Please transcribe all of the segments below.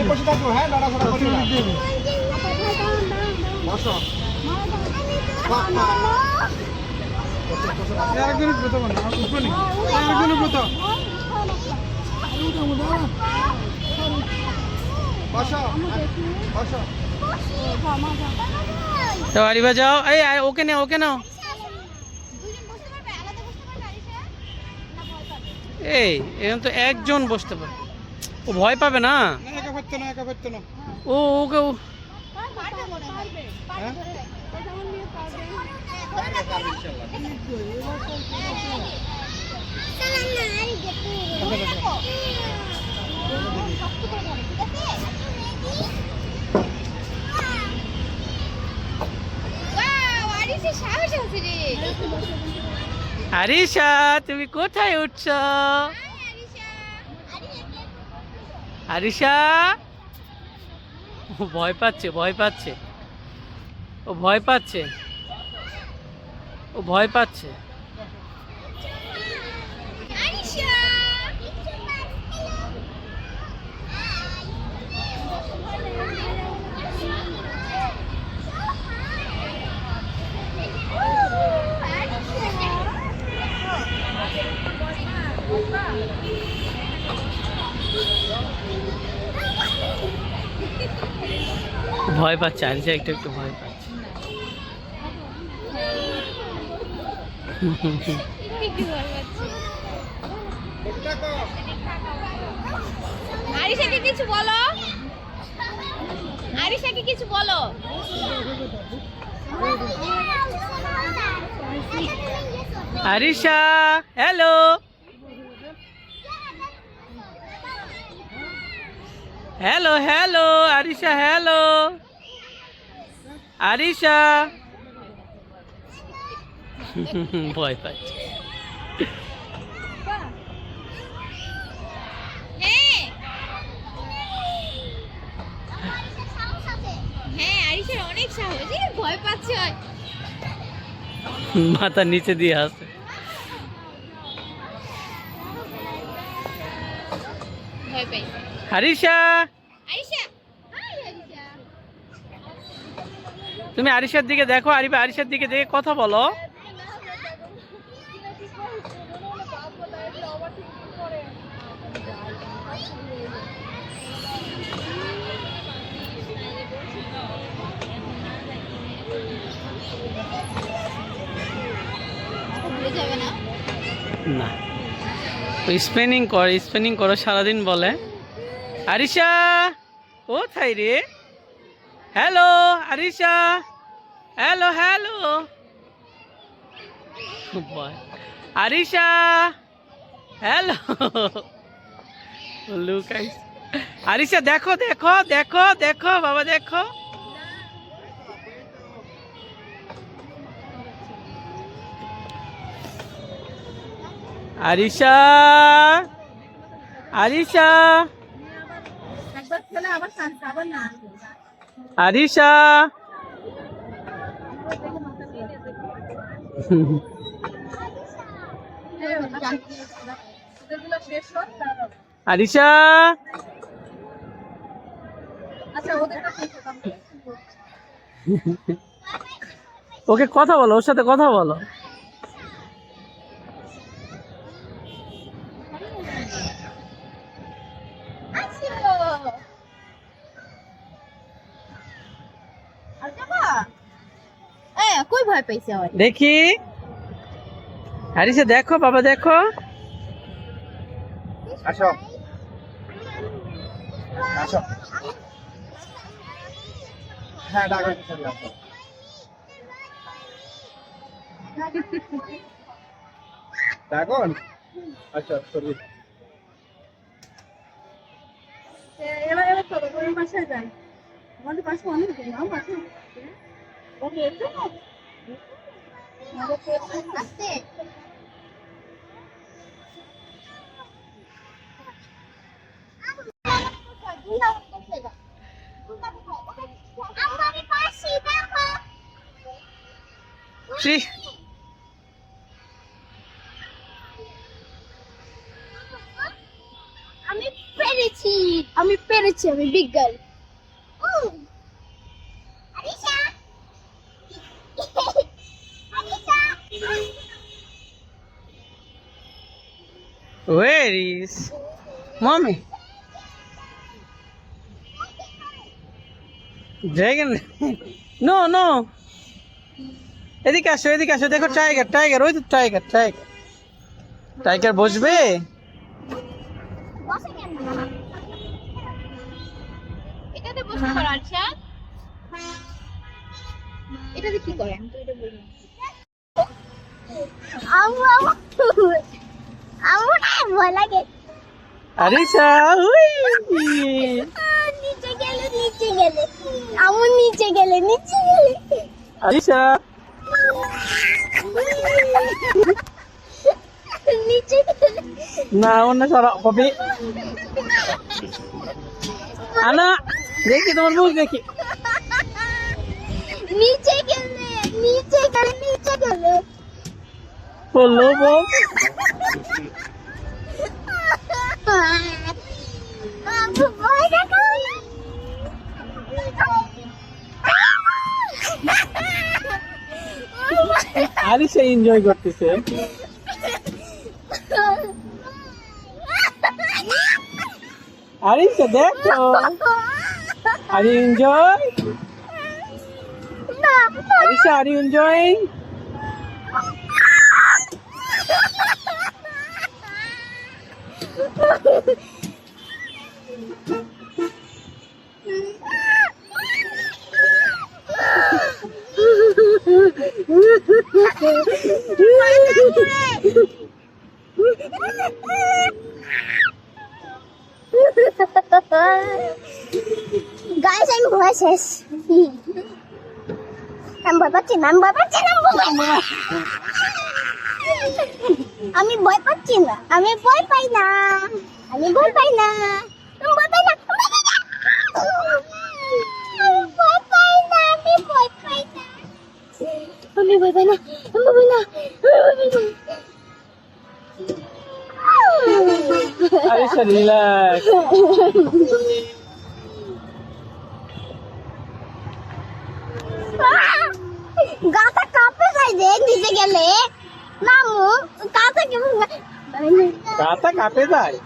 বসে থাকবো, হ্যাঁ নড়াচড়া করবি না। বসো। একজনের ব্রত বানা, উপরে নেই। একজনের ব্রত। বসো, বসো। তো আরিবা যাও, এই ওকে নাও, ওকে নাও। এই এখন তো একজন বসতে পারে, ও ভয় পাবে না। একা পারতো না, একা পারতো না। ও ওকে হ্যাঁ? আরিশা, তুমি কোথায় উঠছ? আরিশা, ও ভয় পাচ্ছে, ভয় পাচ্ছে, ও ভয় পাচ্ছে, ও ভয় পাচ্ছে। ভয় পাচ্ছে, আরিশা একটু একটু ভয় পাচ্ছে। আরিশাকে কিছু বলো, আরিশাকে কিছু বলো। Arisha, hello, hello, hello Arisha, hello Arisha. ভয় পাচ্ছে। হ্যাঁ হ্যাঁ, আরিশার অনেক সাহস, এই ভয় পাচ্ছে। মাথা নিচে দিয়ে আসে। ভয় পাই। আরিশা, আরিশা, হাই আরিশা। তুমি আরিশার দিকে দেখো, আরিশার দিকে দেখে কথা বলো। ভুলে যাবে না। না, স্পেনিং করো সারাদিন বলে। আরিশা কোথায় রে? Hello Arisha, hello, hello Arisha, hello. লুকাই। আরিশা দেখো, দেখো, দেখো, দেখো বাবা, দেখো। আরিশা, আরিশা, আরিশা। আরিশা, ওকে কথা বলো, ওর সাথে কথা বলো। কই ভয় পাইছে? দেখি আরিশা, দেখো বাবা, দেখো। আসো, আসো। হ্যাঁ ডাকো, আসো। ডাকন, আচ্ছা সরি। এবার চলো, ওই বাসায় যাই। আমাদের পাশে অনেক নাম আছে। ওকে, আস্তে। শ্রী, আমি পেরেছি আমি big girl Arisha Arisha Where is mommy? Dragon? No, no. এদিকে আসো দেখো টাইগার ওই তো টাইগার বসবে। বসে কেন এটাতে বসে পড় আচ্ছা এটাতে কি করে আমি তো এটা বলি আমু না ভয় লাগে আরিশা উই নিচে গেলে আমু নিচে গেলে আরিশা নিচে গেলে না অন্য সরা কপি আনা দেখি তোমার মুখ দেখি নিচে গেলে বললো বল আমু ভয় দেখো আরিশা এনজয় করতেছে আরিশা দেখো are you enjoy Arisha are you enjoying Guys, I'm ভয় শেষ আমি ভয় পাচ্ছি না আমি ভয় পাচ্ছি না আমি ভয় পাই না আমি ভয় পাই না আমি ভয় পাই না আরিশা রিল্যাক্স গাটা কাঁপে যায় যে নিচে গেলে নামু গাটা কেমন গাটা কাঁপে যায়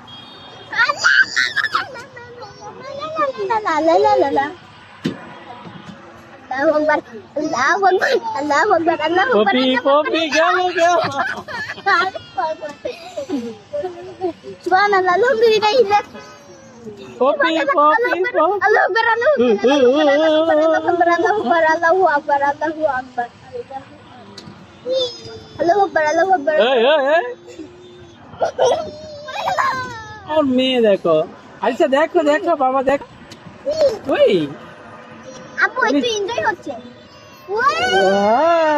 পপি পপি গেল পপি পপি और মেয়ে দেখো আচ্ছা দেখো দেখো বাবা দেখো ওই আপু একটু এনজয় হচ্ছে ওয়াও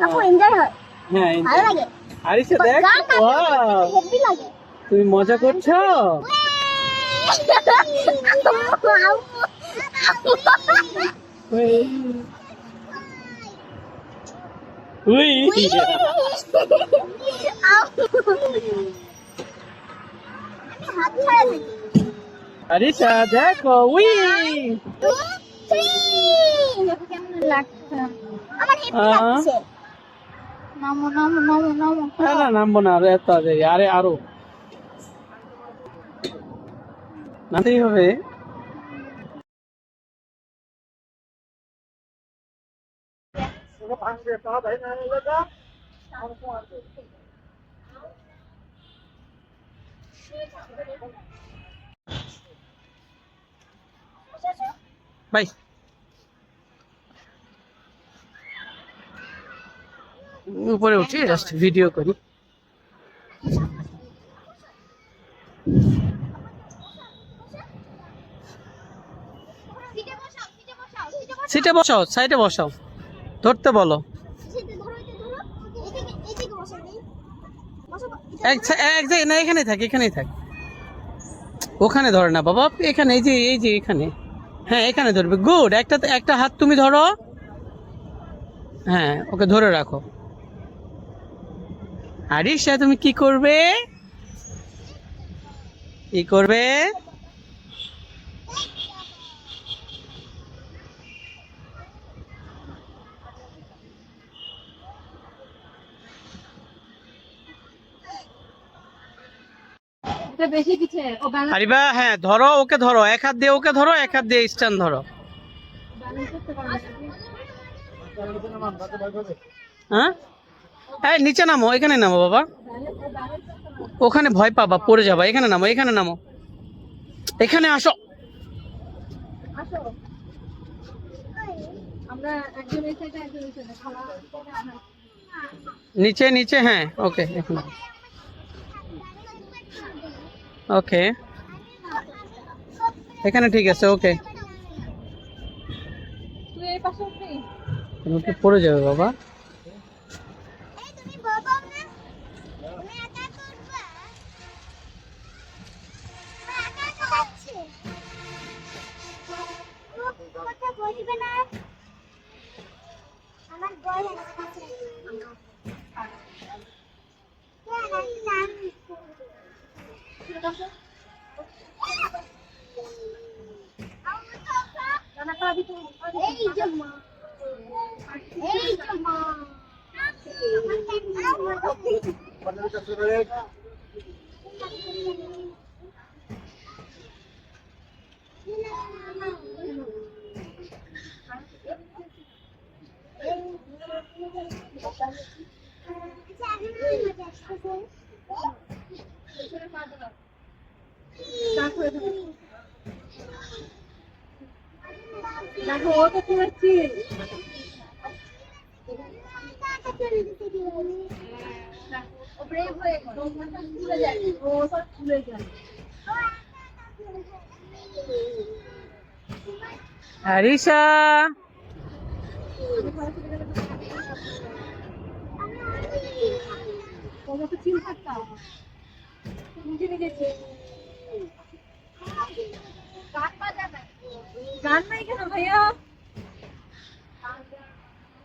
আপু এনজয় হয় হ্যাঁ ভালো লাগে আরিশা দেখো ওয়াও হেভি লাগে তুমি মজা করছো উই আরিশা দেখো উই কেমন লাগছে আমার হেভি লাগছে নামো না নামবো না আরো এত আছে আরে আরো নামতেই হবে ভাই উপরে উঠি জাস্ট ভিডিও করি সিটে বসাও সাইডে বসাও ধরতে বলো এক জায়গায় না এখানেই থাক ওখানে ধরে না বাবা এখানে এই যে এখানে হ্যাঁ এখানে ধরবে গুড একটা হাত তুমি ধরো হ্যাঁ ওকে ধরে রাখো আরিশা তুমি কি করবে কি করবে? এটা বেশি কিছু ও ব্যালেন্স আরিবা হ্যাঁ ধরো, ওকে ধরো, এক হাত দিয়ে ওকে ধরো, এক হাত দিয়ে স্ট্যান্ড ধরো। করতে পারবে হ্যাঁ এই নিচে নামো, এখানে নামো বাবা, ওখানে ভয় পাবা, পড়ে যাবা, এখানে নামো, এখানে নামো, এখানে আসো। আসো আমরা একজন এই সাইডে একজন এই সাইডে খাওয়া নিচে নিচে, হ্যাঁ ওকে, এখন ওকে, এখানে ঠিক আছে, ওকে। তুই এই পাশে উঠবি ওকে পড়ে যাবে বাবা। এই তুমি বাবা না তুমি একা করবে একা যাচ্ছে কথা বলবে না আমার বই আছে এই যে মা এই যে মা দেখো ও তো তুলেছি ও ব্রেভ হয়ে গেল তুলে যায় ও সব তুলে যায় আরিশা তোমাকে চিন থাকতাম নিজে নিজে গান নাই কেন ভাইয়া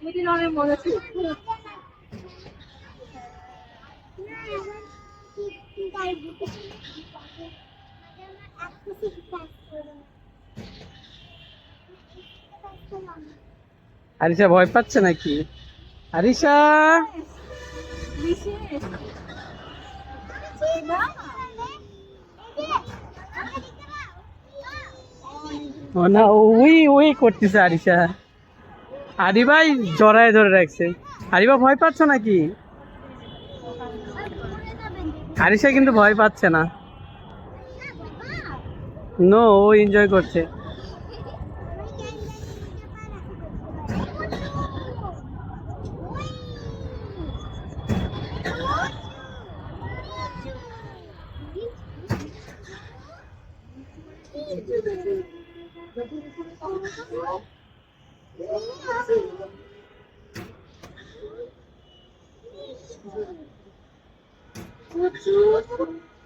এদিন অনেক মজা ছিল আরিশা ভয় পাচ্ছে নাকি? আরিশা বিশেষ না ও না, ওই ওই করতেছে আরিশা। আরিবাই জড়ায় ধরে রাখছে। আরিবা ভয় পাচ্ছ নাকি? আরিশা কিন্তু ভয় পাচ্ছে না, নো, ও এনজয় করছে।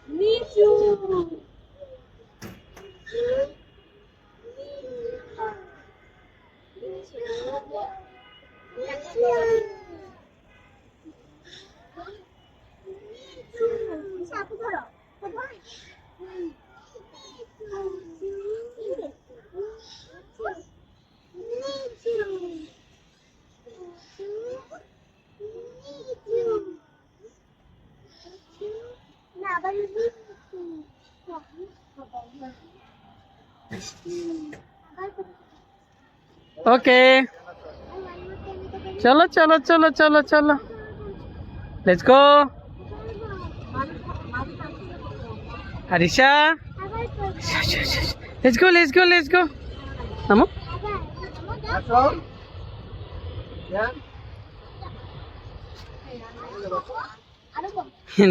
নিচু ওকে চলো চলো চলো চলো চলো, let's go. Arisha let's go let's go let's go, নামো।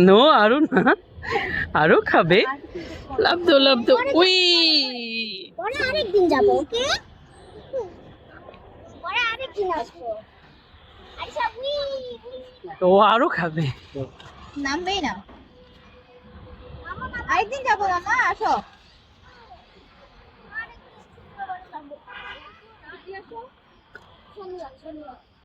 নো, আরো না, আরো খাবে, লাভ দো লাভ দো। উই পরে আরেকদিন যাব, ওকে পরে আরেকদিন আসবো। আচ্ছা ও আরো খাবে। নামবেই না আরেকদিন যাবো মামা আসো শনিবার শনিবার